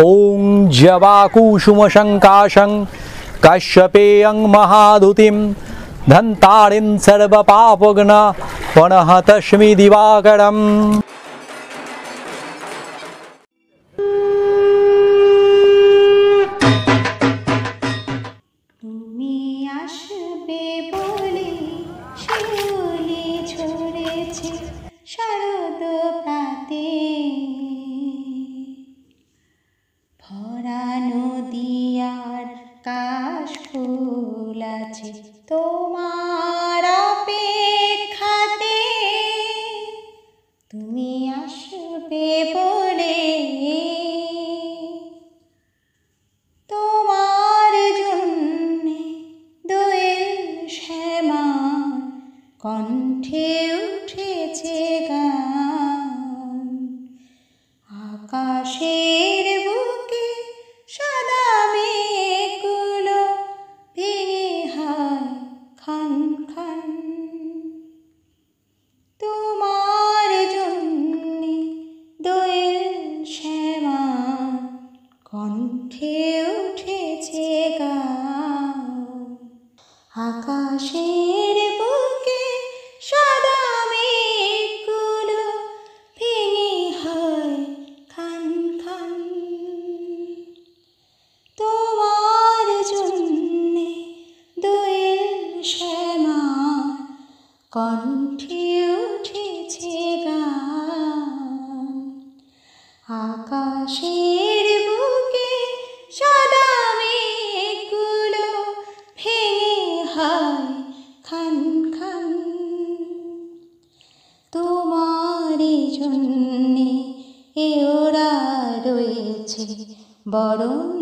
ॐ जवाकुसुमशङ्काशं कश्यपेयं महादुतिं धन्तारिं सर्वपापघ्न पुनः तस्मै दिवाकरम्। তুমি আসবে বলে শিউলি ঝরেছে শরৎ প্রাতে, ভরা নদী আর কাশ ফুল আছে তোমার অপেক্ষাতে। তুমি আসবে বলে তোমার জন্যে দোয়েল শ্যামার কণ্ঠে উঠেছে গান। আকাশের বুকে সাদা মেঘগুলো ভেঙে হয় খান খান। তোমার জন্যে দোয়েল শ্যামার কণ্ঠে উঠেছে গান। আকাশের বুকে সাদা মেঘগুলো ভেঙে হয় খান খান। তোমার জন্যে দোয়েল শ্যামার কণ্ঠে উঠেছে গান। আকাশের বুকে সাদা মেঘগুলো ভেঙে হয় খান খান। তোমারই জন্যে এ ওরা রয়েছে বরণ